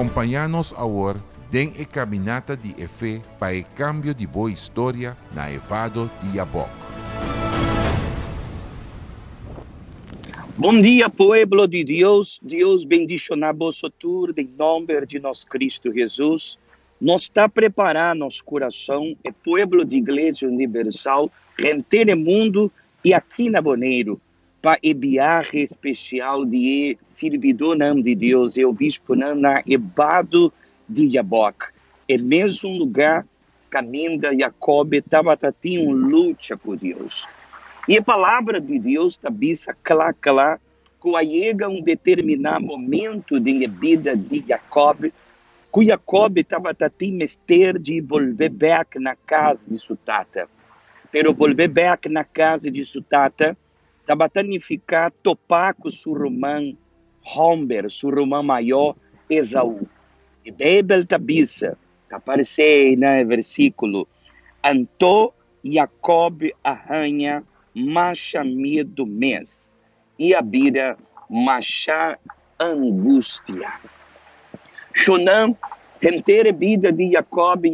Acompanha-nos agora em a caminhada de fé para o cambio de boa história na Evado de Yabok. Bom dia, pueblo de Deus. Deus bendicionar vosso tour em nome de nosso Cristo Jesus. Nós está preparando nosso coração, é pueblo de Igreja Universal, rente mundo e aqui na Boneiro, para a viagem especial de servidor de Deus, e o bispo na Evado de Yabok. É mesmo lugar caminha Jacob estava tendo luta com Deus. E a palavra de Deus está bisa clara, que chega determinado momento da vida de Jacob, que Jacob estava tendo mister de volver back na casa de sua tata. Pero volver back na casa de sua tata estava tendo ficar topar com seu irmão Homber, seu irmão maior Esaú. E Bíblia está bisa, aparece no versículo, Antô Jacob arranha macha medo mês, e a bira macha angústia. Shonam, renter vida de Jacob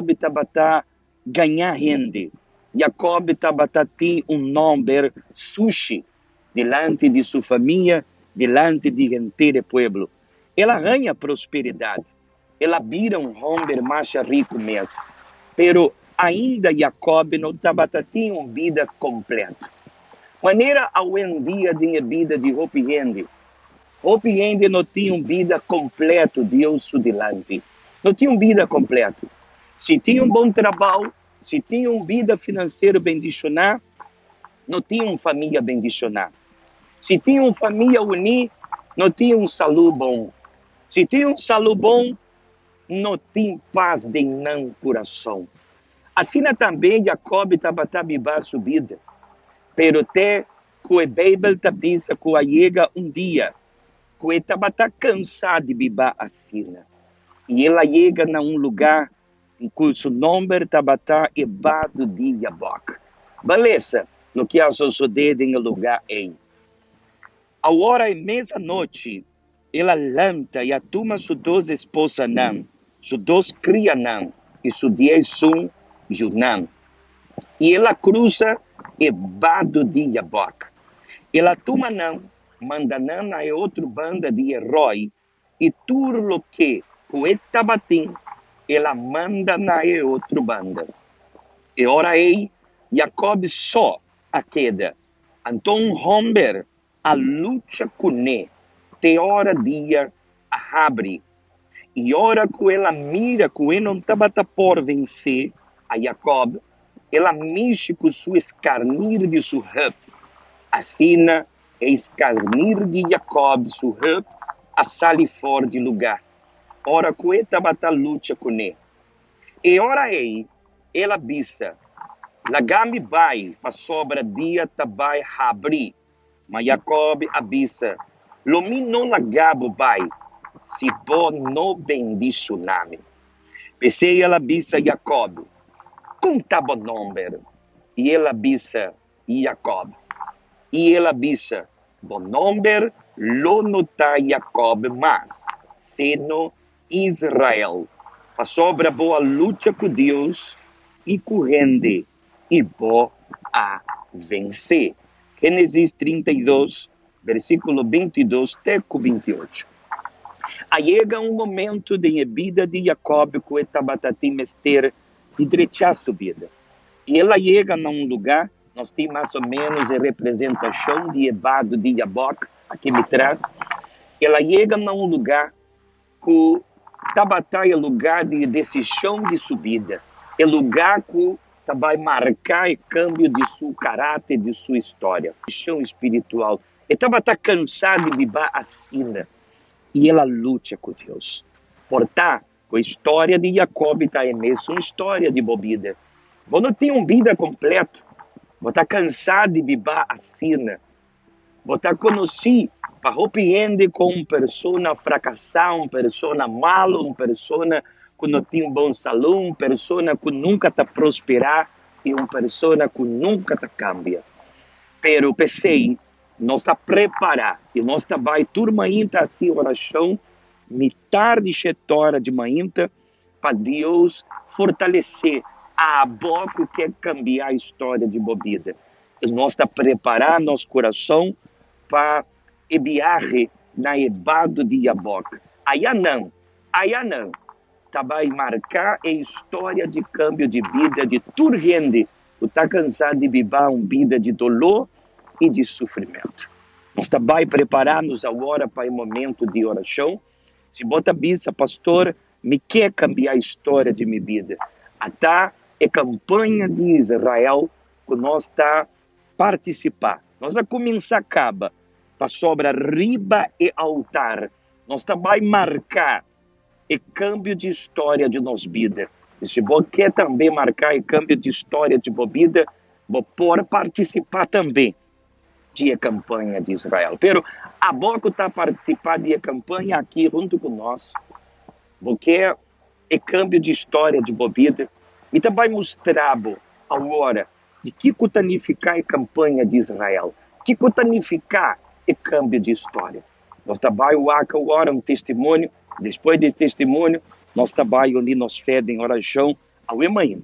estava ganhar rende. Jacob estava ter nome sushi, delante de sua família, delante de renter pueblo. Ela arranha prosperidade. Ela vira homem mais rico mês. Pero ainda Jacob não estava tendo uma vida completa. Maneira ao dia de vida de Hopi Hende não tinha uma vida completa, Deus delante. Não tinha uma vida completa. Se tinha um bom trabalho, se tinha uma vida financeira bendicionada, não tinha uma família bendicionada. Se tinha uma família unida, não tinha um saúde bom. Se tinha um saúde bom, não tinha paz de não coração. Assim também Jacob estava vivendo a sua vida. Pero até que a Bíblia está dizendo que chega um dia que ele estava cansado de viver assim. E ela chega a lugar em que seu nome estava Evado de Yabok. Beleza, o que a suceder em lugar aí. A hora é meia-noite, ela lanta e atuma suas duas esposas suas duas crias e seus 10 Junam. E ela cruza Evado de Yabok. Ela toma manda a outra banda de herói, e tudo o que o estava tendo, ela manda na outra banda. E ora aí, Jacob só a queda. Então, Homber, a luta com ele, te hora dia a abre. E ora que ela mira que ele não estava por vencer a Jacob, ela mexe com o escarnir de sua roupa. Assim, escarnir de Jacob, sua roupa, a sair fora de lugar. Ora que ele estava a luta com ele. E ora aí, ela bisa, lagami vai, para sobra dia tabai abrir. Mas Jacob abisa, lomi não lagabo vai, se pô no bendicioname. Pensei ela bisa Jacob, como estava o nome? E ela bisa Jacob. E ela bisa, o nome lo nota Jacob, mas sendo Israel. Para sobra boa luta com Deus e correndo e boa a vencer. Gênesis 32, versículo 22 até 28. Aí chega um momento da vida de Jacob que ele estava tentando mister de direitar sua vida. E ela chega num lugar, nós temos mais ou menos a representação de Evado de Yabok, aqui me traz. Ela chega num lugar que estava o lugar de decisão de sua vida. É lugar que vai marcar o câmbio de seu caráter, de sua história. Decisão espiritual. Ele estava cansado de viver assim. E ela luta com Deus. Portanto, a história de Jacob é mesmo uma história de bobida. Você não tem uma vida completa. Você está cansado de viver assim. Você está conhecido para compreender como uma pessoa fracassada, uma pessoa mala, uma pessoa que não tem um bom saúde, uma pessoa que nunca está prosperar e uma pessoa que nunca está cambia. Pero pensei, nós está preparado e nós está vai turma ainda assim oração tarde e de manhã, para Deus fortalecer a boca que quer cambiar a história de bebida. E nós está preparando nosso coração para ebiarre na ebado de Yaboca. Aí não, tá vai marcar a história de câmbio de vida de toda gente que está cansado de viver uma vida de dolor e de sofrimento. Nós vai preparar-nos agora para o momento de oração. Se bota bisa, pastor, me quer cambiar a história de minha vida. Até a campanha de Israel que nós está participar. Nós vamos começar acaba para sobre riba e altar. Nós vai marcar o câmbio de história de nossa vida. E se você quer também marcar o câmbio de história de sua vida, você pode participar também de campanha de Israel. Pero a boca está participando da campanha aqui junto com nós, porque é câmbio de história de sua vida. E também mostrar agora de que significa a campanha de Israel, que significa o câmbio de história. Nós trabalhamos agora um testemunho, depois do testemunho, nós trabalhamos ali, nós fede em oração ao amanhã,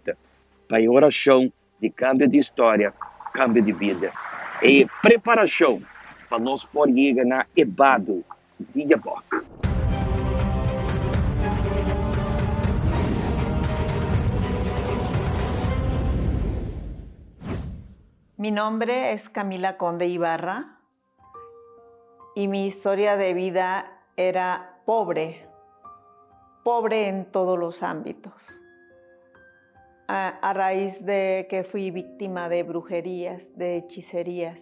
para a oração de câmbio de história, câmbio de vida. E preparação para nós poder ganhar ebado de Yaboca. Mi nombre es Camila Conde Ibarra y mi historia de vida era pobre en todos los ámbitos. A raíz de que fui víctima de brujerías, de hechicerías,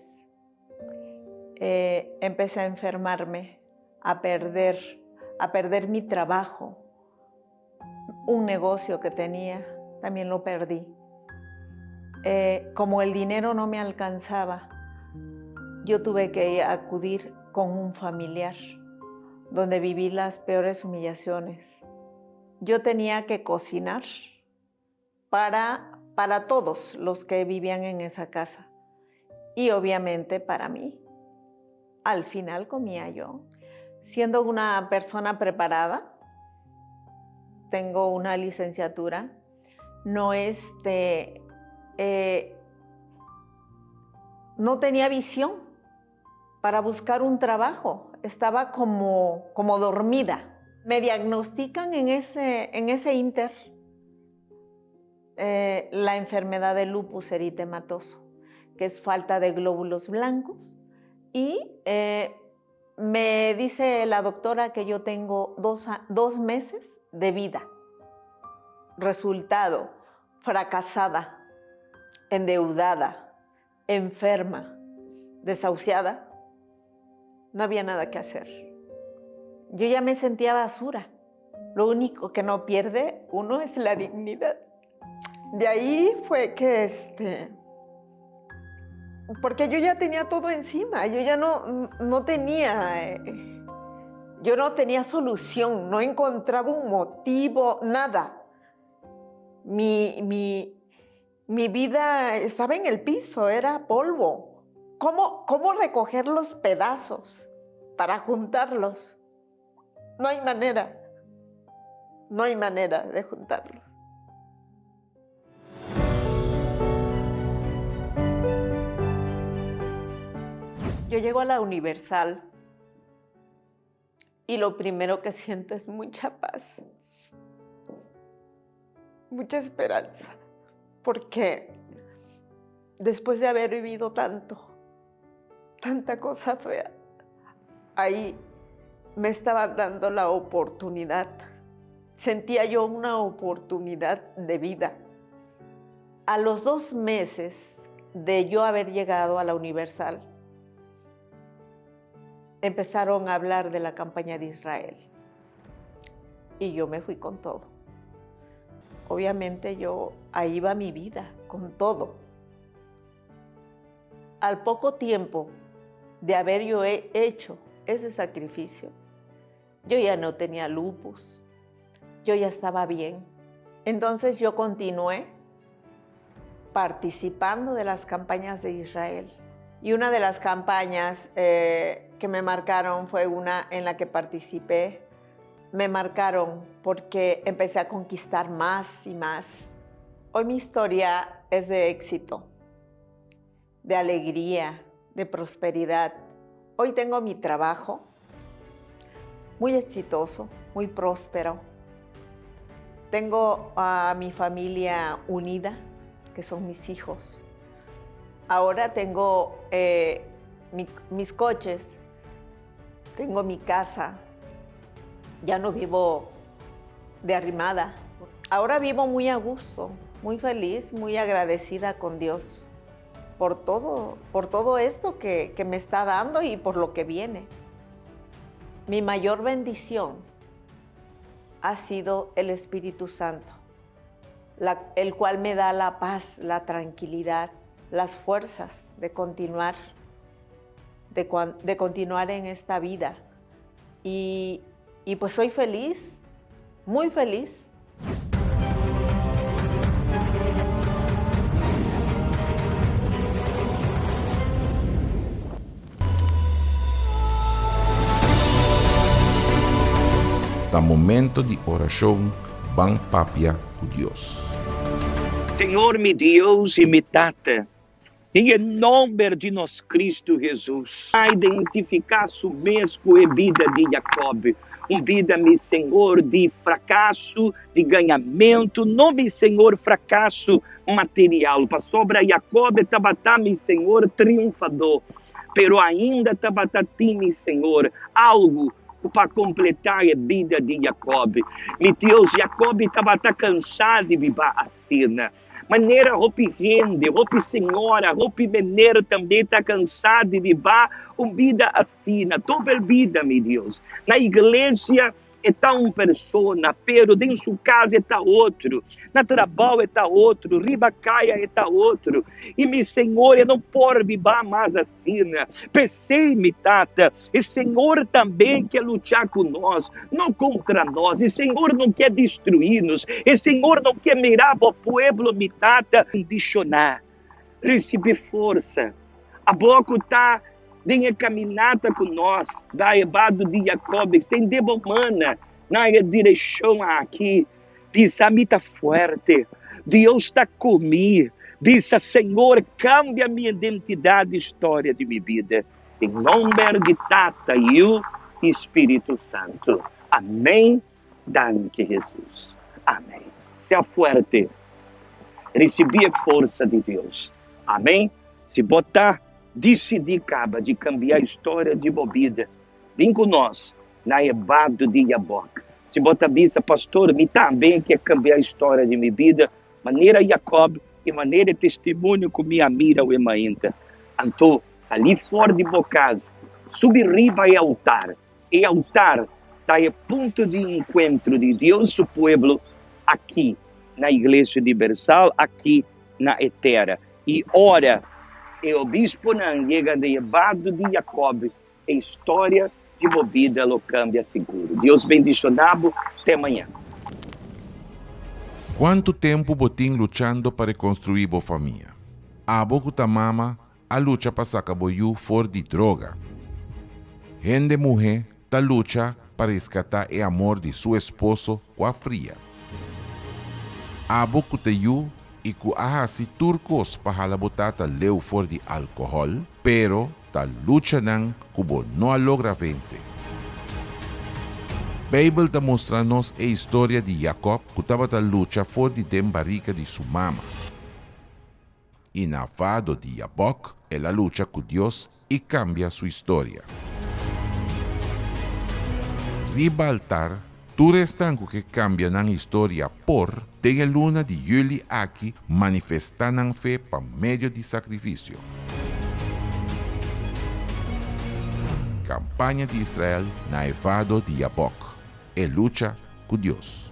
empecé a enfermarme, a perder mi trabajo, un negocio que tenía, también lo perdí. Como el dinero no me alcanzaba, yo tuve que acudir con un familiar, donde viví las peores humillaciones. Yo tenía que cocinar para todos los que vivían en esa casa y obviamente para mí. Al final comía yo. Siendo una persona preparada, tengo una licenciatura, no tenía visión para buscar un trabajo, estaba como dormida. Me diagnostican en ese inter la enfermedad de lupus eritematoso, que es falta de glóbulos blancos, y me dice la doctora que yo tengo 2 meses de vida. Resultado, fracasada, endeudada, enferma, desahuciada, no había nada que hacer. Yo ya me sentía basura. Lo único que no pierde uno es la dignidad. De ahí fue que porque yo ya tenía todo encima, yo ya no tenía solución, no encontraba un motivo, nada. Mi vida estaba en el piso, era polvo. ¿Cómo recoger los pedazos para juntarlos? No hay manera de juntarlos. Yo llego a la Universal y lo primero que siento es mucha paz, mucha esperanza, porque después de haber vivido tanta cosa fea, ahí me estaban dando la oportunidad. Sentía yo una oportunidad de vida. A los 2 meses de yo haber llegado a la Universal, empezaron a hablar de la campaña de Israel. Y yo me fui con todo. Obviamente ahí va mi vida, con todo. Al poco tiempo de haber yo hecho ese sacrificio, yo ya no tenía lupus, yo ya estaba bien. Entonces yo continué participando de las campañas de Israel. Y una de las campañas que me marcaron fue una en la que participé me marcaron porque empecé a conquistar más y más. Hoy mi historia es de éxito, de alegría, de prosperidad. Hoy tengo mi trabajo muy exitoso, muy próspero. Tengo a mi familia unida, que son mis hijos. Ahora tengo mis coches, tengo mi casa. Ya no vivo de arrimada. Ahora vivo muy a gusto, muy feliz, muy agradecida con Dios por todo esto que me está dando y por lo que viene. Mi mayor bendición ha sido el Espíritu Santo, el cual me da la paz, la tranquilidad, las fuerzas de continuar en esta vida. Y pues soy feliz, muy feliz. Da momento de oração, bang papia com Deus. Senhor, meu Deus e minha tata, em nome de nosso Cristo Jesus, a identificar o mesmo a vida de Jacob. Vida, meu Senhor, de fracasso, de ganhamento, não, meu Senhor, fracasso material. Para sobre Jacob, tabatá, meu Senhor, triunfador. Pero ainda tabatá, meu Senhor, algo para completar a vida de Jacob. Meu Deus, Jacob estava cansado de viver a cena. Maneira, roupa rende, roupa senhora, roupa mineiro também está cansado de viver uma vida afina. Toda vida, meu Deus. Na igreja está uma pessoa, pero dentro de sua casa está outro. Na trabalho está outro, ribacaia está outro. E, meu Senhor, eu não posso viver mais assim. Pensei, minha tata, o Senhor também quer lutar com nós, não contra nós. O Senhor não quer destruir-nos. O Senhor não quer mirar para o povo, minha tata, condicionar. Receber força. A boca está de caminhada com nós, da evado de Jacob, estender a humana na direção aqui. Diz, a mim está forte, Deus está comigo. Diz, Senhor, cambia minha identidade e história de minha vida. Em nome de Tata e o Espírito Santo. Amém. Danke, Jesus. Amém. Seja forte. Receber a força de Deus. Amém. Se botar, decidir acaba de cambiar a história de bobida. Vem com nós, na evado de Jaboc. Se botar vista, pastor, me também quer cambiar a história de minha vida, maneira Jacob e maneira testemunho com minha mira o emainta. Então, ali fora de bocas, subir riba e altar está em ponto de encontro de Deus e o povo aqui na Igreja Universal, aqui na Etera. E ora, o bispo não chega de evado de Jacob, a história de movida lo cambia seguro. Deus bendicionado, até amanhã. Quanto tempo botim lutando para construir boa família? A boca da mama, a luta para sacar boiú fora de droga. Gente mulher ta luta para resgatar o amor de seu esposo com a fria. A boca de yu e com a hasi turcos para botar ta leu fora de álcool, pero ta luta não cubo não logra vencer. A Bíblia está mostrando-nos a história de Jacob que estava a luta fora de barriga de sua mama. E na vado de Jaboc, ela luta com Deus e cambia sua história. Riba altar, tu restanco que cambia na história por tem a luna de Juli aqui manifestar na fé por meio de sacrifício. Campanha de Israel na evado de Jaboc. E luta com Deus.